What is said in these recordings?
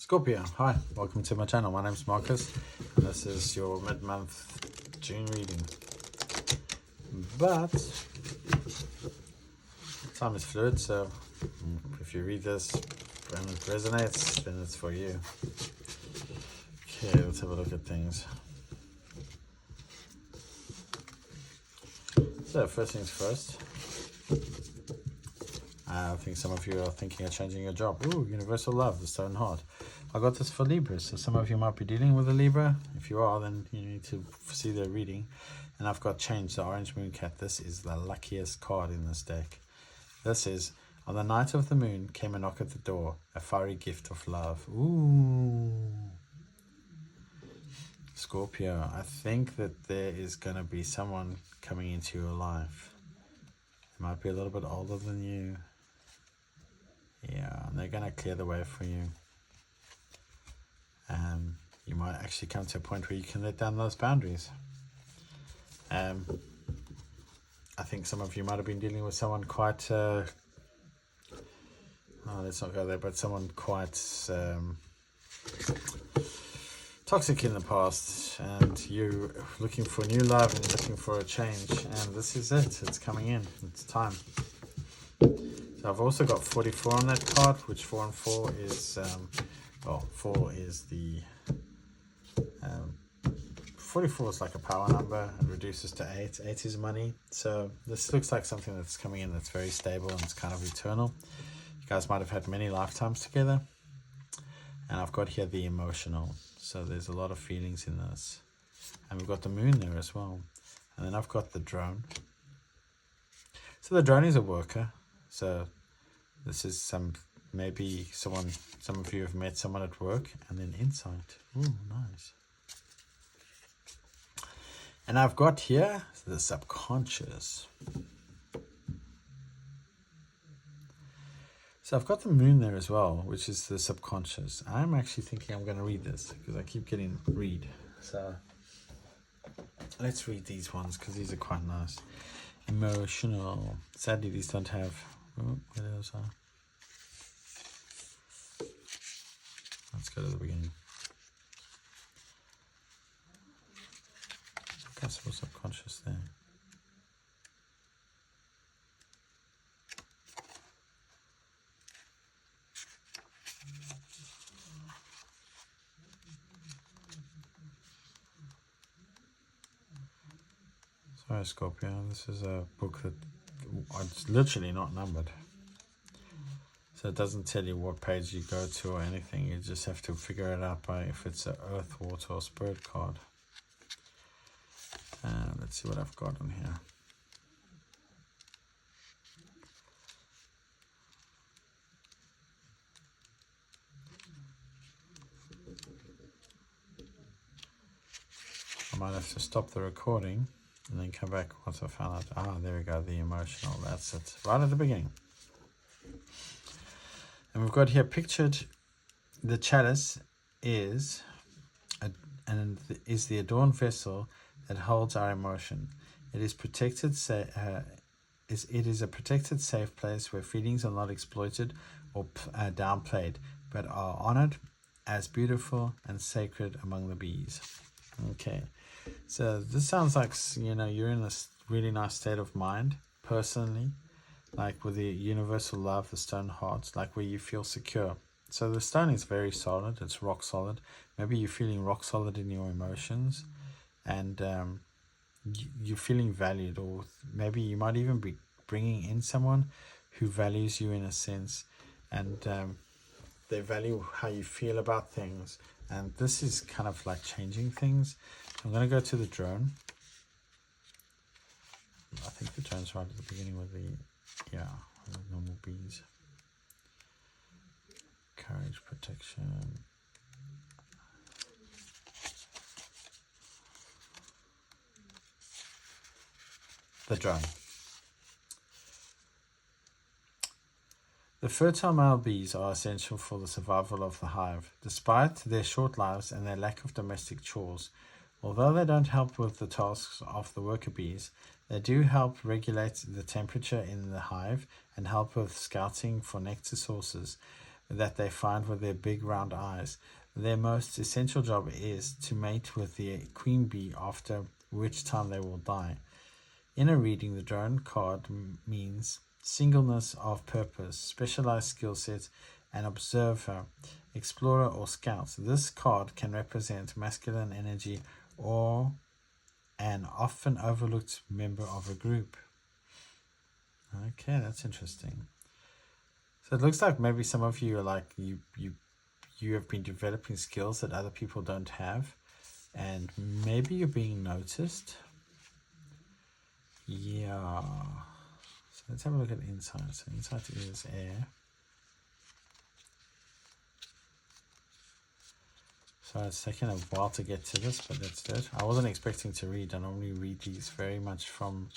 Scorpio, hi, welcome to my channel. My name's Marcus and this is your mid-month June reading. But time is fluid, so if you read this and it resonates, then it's for you. Okay, let's have a look at things. So first things first, I think some of you are thinking of changing your job. Ooh, universal love, the stone heart. I got this for Libras, so some of you might be dealing with a Libra. If you are, then you need to see their reading. And I've got changed the orange moon cat. This is the luckiest card in this deck. This is, on the night of the moon came a knock at the door, a fiery gift of love. Ooh. Scorpio, I think that there is going to be someone coming into your life. They might be a little bit older than you. Yeah, and they're going to clear the way for you. You might actually come to a point where you can let down those boundaries. I think some of you might have been dealing with someone quite, let's not go there, but someone quite toxic in the past, and you're looking for new love and looking for a change, and this is it. It's coming in. It's time. So I've also got 44 on that card, which 4 and 4 is, 4 is the, 44 is like a power number and reduces to 8. 8 is money. So this looks like something that's coming in that's very stable and it's kind of eternal. You guys might have had many lifetimes together. And I've got here the emotional. So there's a lot of feelings in this. And we've got the moon there as well. And then I've got the drone. So the drone is a worker. So this is maybe some of you have met someone at work, and then insight. Ooh, nice. And I've got here the subconscious. So I've got the moon there as well, which is the subconscious. I'm actually thinking I'm going to read this because I keep getting read. So let's read these ones because these are quite nice. Emotional. Sadly, these don't have. Oh, where those are. Let's go to the beginning. Possible subconscious there. Sorry, Scorpio. This is a book that it's literally not numbered. So it doesn't tell you what page you go to or anything. You just have to figure it out by if it's an earth, water, or spirit card. Let's see what I've got on here. I might have to stop the recording and then come back once I found out. Ah, there we go, the emotional. That's it, right at the beginning. And we've got here pictured, the chalice is the adorned vessel that holds our emotion. It is protected. It is a protected, safe place where feelings are not exploited or downplayed, but are honored as beautiful and sacred among the bees. Okay, so this sounds like you're in a really nice state of mind personally, like with the universal love, the stone heart, like where you feel secure. So the stone is very solid. It's rock solid. Maybe you're feeling rock solid in your emotions, and you're feeling valued, or maybe you might even be bringing in someone who values you in a sense, and they value how you feel about things, and this is kind of like changing things. I'm going to go to the drone. I think the drone's right at the beginning with the normal bees. Courage, protection. The drone. The fertile male bees are essential for the survival of the hive. Despite their short lives and their lack of domestic chores, although they don't help with the tasks of the worker bees, they do help regulate the temperature in the hive and help with scouting for nectar sources. that they find with their big round eyes. Their most essential job is to mate with the queen bee, after which time they will die. In a reading, the drone card means singleness of purpose, specialized skill sets, an observer, explorer, or scout. This card can represent masculine energy or an often overlooked member of a group. Okay, that's interesting. So it looks like maybe some of you are like you have been developing skills that other people don't have, and maybe you're being noticed. Yeah. So let's have a look at insight. So insight is air. So it's taken a while to get to this, but that's it. I wasn't expecting to read. I normally read these very much from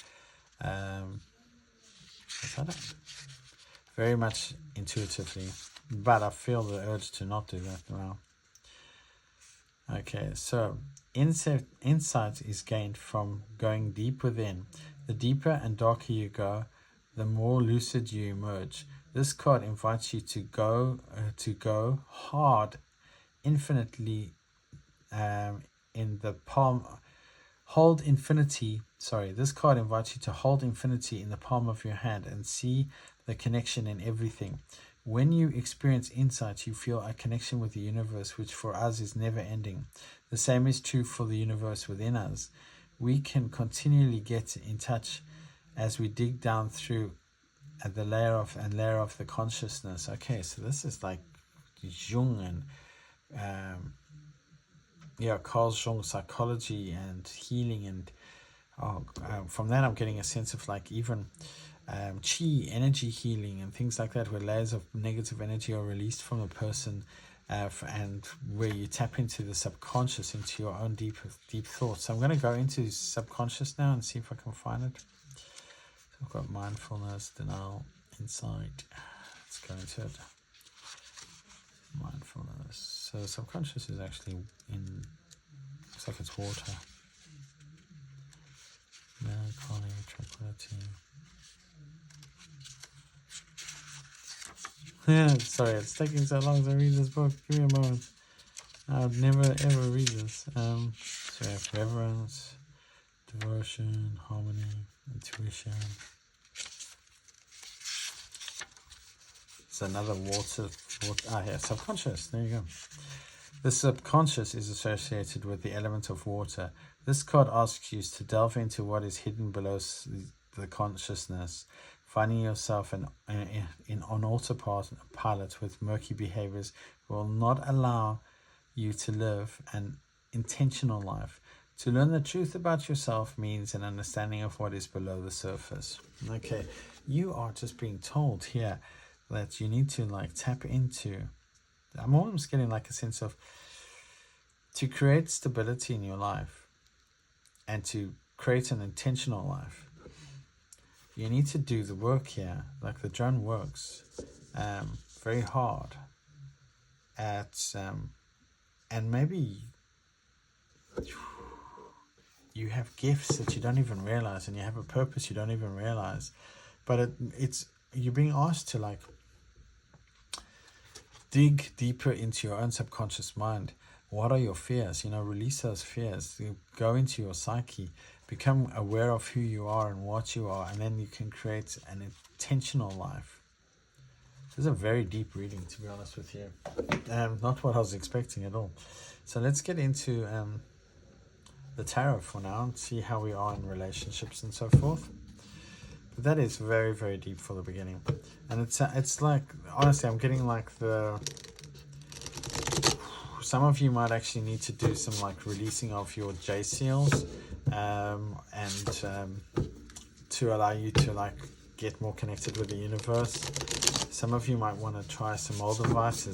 very much intuitively, but I feel the urge to not do that now. Okay, so insight is gained from going deep within. The deeper and darker you go, the more lucid you emerge. This card invites you to go hard, infinitely, in the palm. Hold infinity. Sorry, this card invites you to hold infinity in the palm of your hand and see the connection in everything. When you experience insight, you feel a connection with the universe, which for us is never ending. The same is true for the universe within us. We can continually get in touch as we dig down through the layer of the consciousness. Okay, so this is like Jung and Carl Jung psychology and healing, and from that I'm getting a sense of like even chi, energy healing and things like that, where layers of negative energy are released from a person, and where you tap into the subconscious, into your own deep thoughts. So I'm going to go into subconscious now and see if I can find it. So I've got mindfulness, denial, insight. Let's go into it. Mindfulness. So subconscious is actually looks like it's water. Melancholy, tranquility. Sorry, it's taking so long to read this book. Give me a moment. I would never ever read this. So we have reverence, devotion, harmony, intuition. It's another water. Yeah, subconscious. There you go. The subconscious is associated with the element of water. This card asks you to delve into what is hidden below the consciousness. Finding yourself on autopilot with murky behaviors will not allow you to live an intentional life. To learn the truth about yourself means an understanding of what is below the surface. Okay, you are just being told here that you need to like tap into. I'm almost getting like a sense of, to create stability in your life and to create an intentional life, you need to do the work here. Like the drone works very hard at and maybe you have gifts that you don't even realize, and you have a purpose you don't even realize, but it's you're being asked to like dig deeper into your own subconscious mind. What are your fears? Release those fears. You go into your psyche, become aware of who you are and what you are, and then you can create an intentional life. This is a very deep reading, to be honest with you. Not what I was expecting at all. So let's get into the tarot for now and see how we are in relationships and so forth. But that is very, very deep for the beginning. And it's like, honestly, I'm getting like some of you might actually need to do some like releasing of your J seals, and to allow you to like get more connected with the universe. Some of you might want to try some Moldavite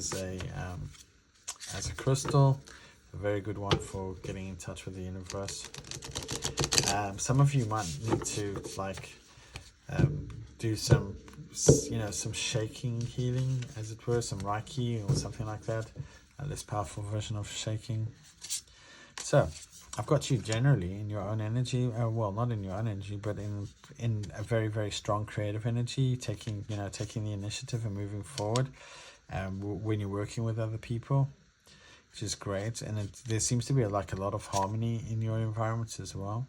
as a crystal, a very good one for getting in touch with the universe. Some of you might need to like do some shaking healing, as it were, some Reiki or something like that, a less powerful version of shaking. So I've got you generally in your own energy, well, not in your own energy, but in a very, very strong creative energy, taking the initiative and moving forward. when you're working with other people, which is great. And there seems to be like a lot of harmony in your environment as well.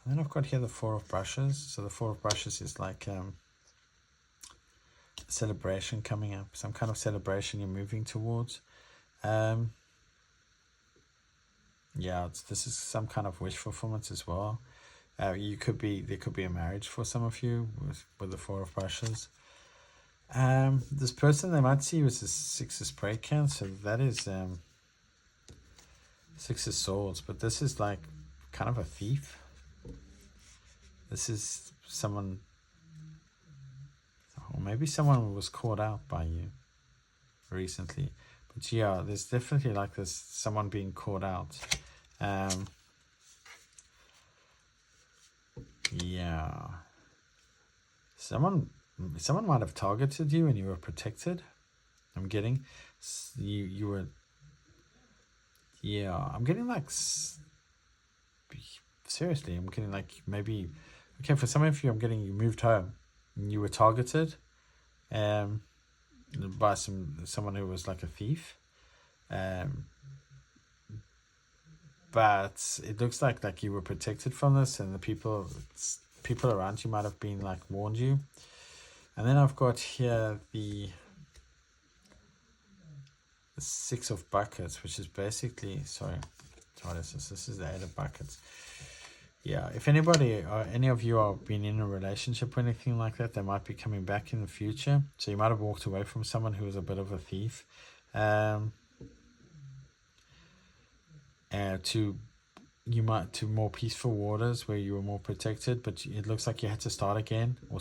And then I've got here the Four of Brushes. So the Four of Brushes is like a celebration coming up, some kind of celebration you're moving towards. Yeah, this is some kind of wish fulfillment as well. There could be a marriage for some of you with the Four of Brushes. This person, they might see you as a Six of Spade count, so that is Six of Swords, but this is like kind of a thief. This is someone, or maybe someone was caught out by you recently. But yeah, there's definitely like this someone being caught out. Yeah, someone might have targeted you and you were protected. I'm getting you were. Yeah, I'm getting like seriously. I'm getting like maybe okay for some of you. I'm getting you moved home. And you were targeted, by someone who was like a thief. But it looks like you were protected from this, and the people around you might have been like warned you. And then I've got here the Six of Buckets, which is basically what is this? This is the Eight of Buckets. Yeah, if anybody or any of you are been in a relationship or anything like that, they might be coming back in the future. So you might have walked away from someone who was a bit of a thief. To more peaceful waters where you were more protected, but it looks like you had to start again, or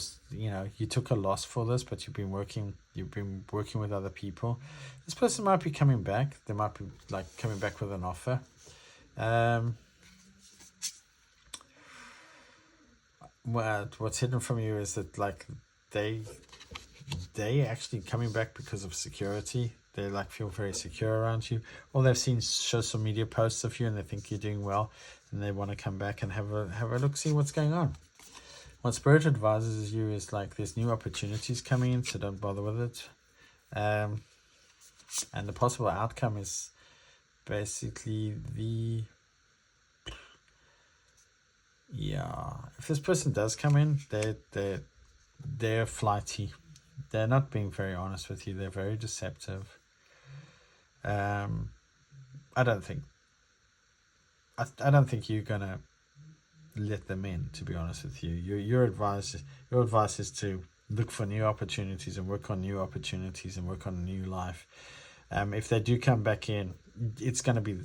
you took a loss for this, but you've been working with other people. This person might be coming back. They might be like coming back with an offer. What's hidden from you is that like they actually coming back because of security. They like feel very secure around you, or they've seen social media posts of you and they think you're doing well, and they want to come back and have a look, see what's going on. What Spirit advises you is like there's new opportunities coming in, so don't bother with it. And the possible outcome is basically if this person does come in, they're flighty. They're not being very honest with you. They're very deceptive. I don't think you're gonna let them in, to be honest with you. Your advice is to look for new opportunities and work on new opportunities and work on a new life. If they do come back in, it's going to be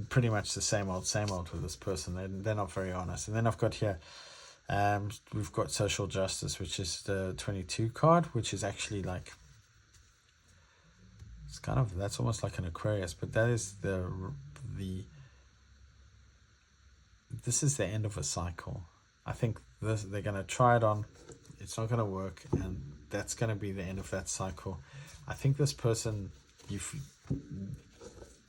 pretty much the same old with this person. They're not very honest. And then I've got here, we've got social justice, which is the 22 card, which is actually like, that's almost like an Aquarius, but that is this is the end of a cycle. I think they're going to try it on, it's not going to work, and that's going to be the end of that cycle. I think this person, you've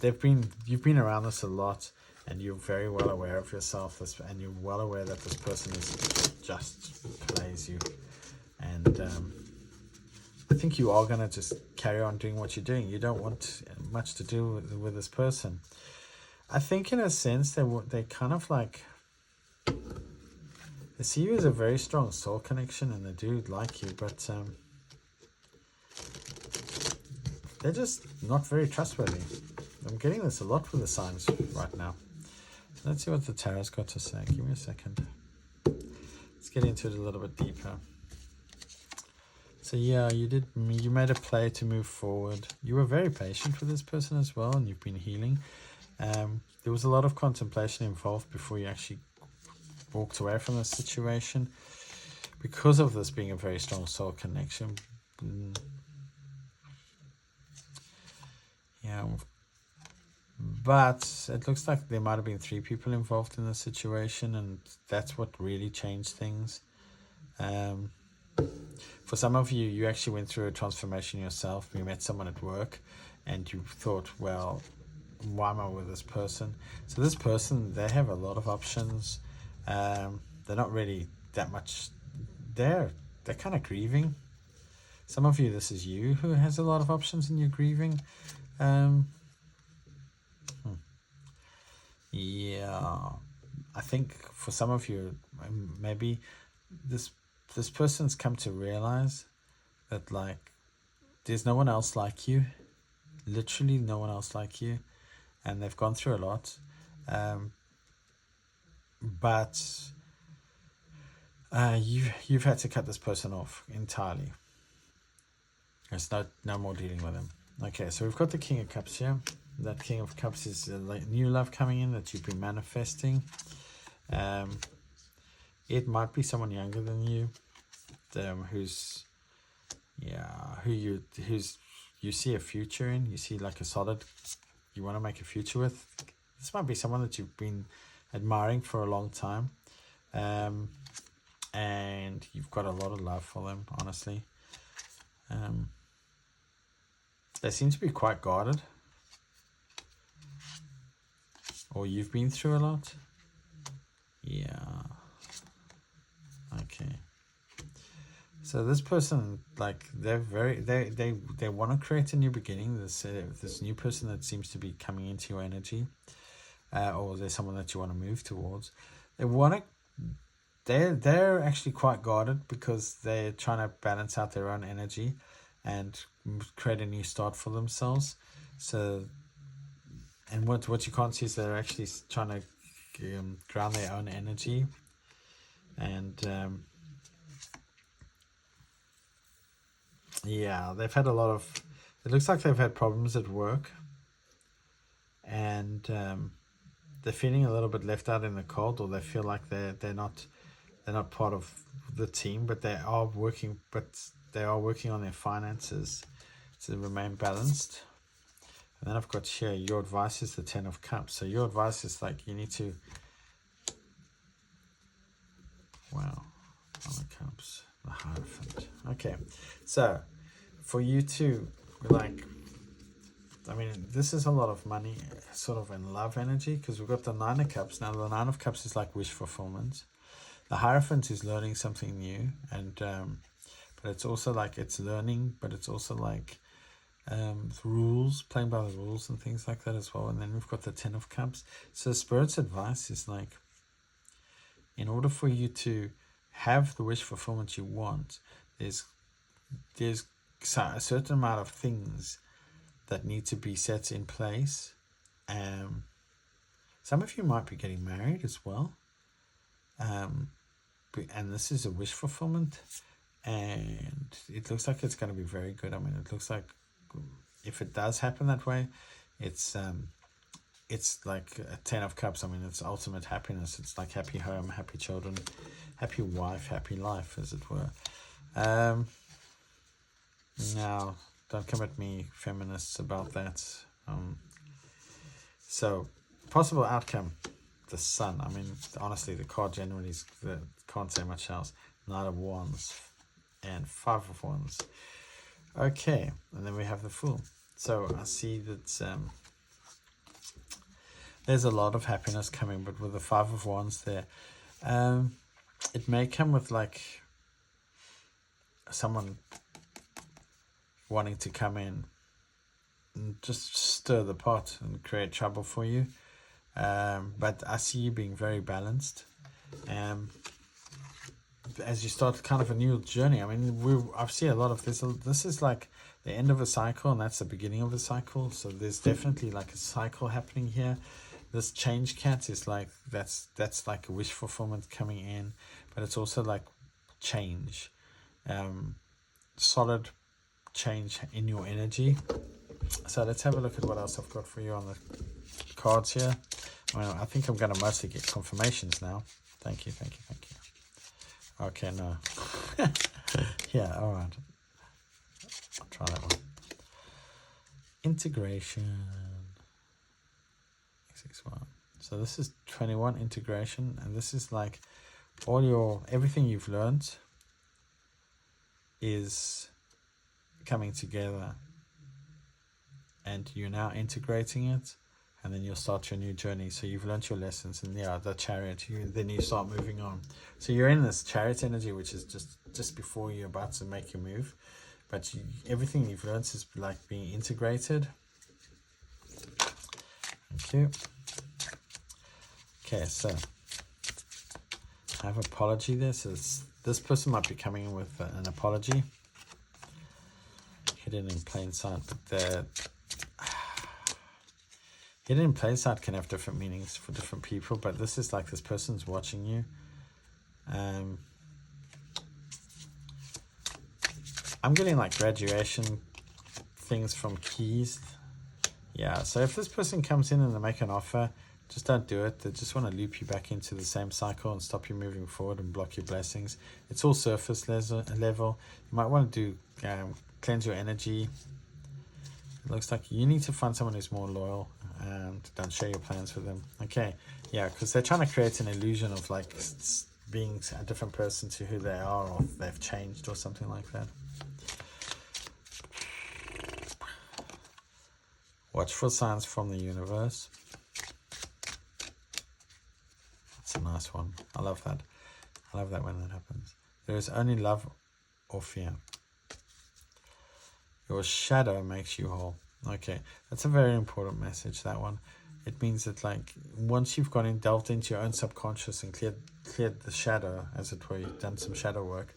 been around this a lot, and you're very well aware of yourself, and you're well aware that this person just plays you, and I think you are going to just carry on doing what you're doing. You don't want much to do with this person. I think in a sense they kind of like, they see you as a very strong soul connection, and they do like you, but they're just not very trustworthy. I'm getting this a lot with the signs right now. So let's see what the tarot's got to say. Give me a second. Let's get into it a little bit deeper. So yeah, you made a play to move forward. You were very patient with this person as well, and you've been healing. There was a lot of contemplation involved before you actually walked away from this situation, because of this being a very strong soul connection. Yeah, but it looks like there might have been 3 people involved in the situation, and that's what really changed things. For some of you, you actually went through a transformation yourself. You met someone at work and you thought, well, why am I with this person? So this person, they have a lot of options. They're not really that much, they're kind of grieving. Some of you, this is you who has a lot of options and you're grieving. Yeah, I think for some of you, maybe this person's come to realize that, like, there's no one else like you, literally no one else like you, and they've gone through a lot, but you've had to cut this person off entirely. There's no more dealing with them. Okay, so we've got the King of Cups here. That King of Cups is new love coming in that you've been manifesting. It might be someone younger than you, who's you see a future in. You see like a solid, you want to make a future with. This might be someone that you've been admiring for a long time, and you've got a lot of love for them, honestly. They seem to be quite guarded, or you've been through a lot. Yeah. Okay. So this person, like, they want to create a new beginning. This new person that seems to be coming into your energy, or there's someone that you want to move towards. They're actually quite guarded because they're trying to balance out their own energy and create a new start for themselves. So, and what you can't see is they're actually trying to ground their own energy, and yeah, they've had a lot of, it looks like they've had problems at work, and they're feeling a little bit left out in the cold, or they feel like they're not part of the team, but they are working on their finances to remain balanced. And then I've got here, your advice is the 10 of Cups. So your advice is like, you need to, wow, on the Cups, the Hierophant. Okay, so for you to, like, I mean, this is a lot of money, sort of in love energy, because we've got the 9 of Cups. Now the 9 of Cups is like wish fulfillment. The Hierophant is learning something new, and but it's also like it's learning, but it's also like rules, playing by the rules and things like that as well. And then we've got the 10 of Cups. So Spirit's advice is like, in order for you to have the wish fulfillment you want, there's a certain amount of things that need to be set in place. Some of you might be getting married as well, and this is a wish fulfillment, and it looks like it's going to be very good. I mean, it looks like if it does happen that way, it's like a 10 of Cups. I mean, it's ultimate happiness. It's like happy home, happy children, happy wife, happy life, as it were. Now, don't come at me, feminists, about that. So, possible outcome, the Sun. I mean, honestly, the card generally can't say much else. Knight of Wands and 5 of Wands. Okay, and then we have the Fool. So I see that there's a lot of happiness coming, but with the 5 of Wands there, it may come with like someone wanting to come in and just stir the pot and create trouble for you. But I see you being very balanced. As you start kind of a new journey, I mean, I've seen a lot of this. This is like the end of a cycle, and that's the beginning of a cycle. So there's definitely like a cycle happening here. This change cat is like, that's like a wish fulfillment coming in, but it's also like change, solid change in your energy. So let's have a look at what else I've got for you on the cards here. I think I'm going to mostly get confirmations now. Thank you. Okay, no. Yeah, all right. I'll try that one. Integration. X61. So this is 21 integration, and this is like everything you've learned is coming together, and you're now integrating it, and then you'll start your new journey. So you've learned your lessons, and the Chariot, then you start moving on. So you're in this Chariot energy, which is just before you're about to make your move. but everything you've learned is like being integrated. Thank you. Okay, so I have apology there. So this person might be coming in with an apology. Hidden in plain sight, but the hidden in plain sight can have different meanings for different people, but this is like this person's watching you. I'm getting like graduation things from keys. Yeah, so if this person comes in and they make an offer, just don't do it. They just want to loop you back into the same cycle and stop you moving forward and block your blessings. It's all surface level. You might want to do cleanse your energy. It looks like you need to find someone who's more loyal and don't share your plans with them. Okay, yeah, because they're trying to create an illusion of like being a different person to who they are, or they've changed or something like that. Watch for signs from the universe. That's a nice one. I love that. I love that when that happens. There is only love or fear. Your shadow makes you whole. Okay, that's a very important message, that one. It means that like once you've gone in, delved into your own subconscious and cleared the shadow, as it were, you've done some shadow work,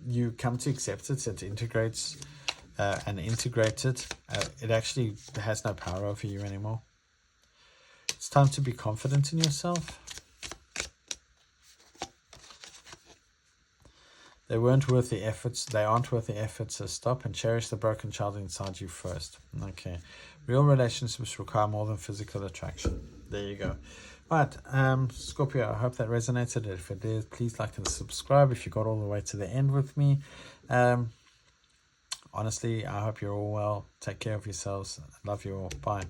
you come to accept it. It integrates and integrated. It actually has no power over you anymore. It's time to be confident in yourself. They weren't worth the efforts. They aren't worth the efforts. So stop and cherish the broken child inside you first. Okay. Real relationships require more than physical attraction. There you go. Right, Scorpio, I hope that resonated. If it did, please like and subscribe if you got all the way to the end with me. Honestly, I hope you're all well. Take care of yourselves. Love you all. Bye.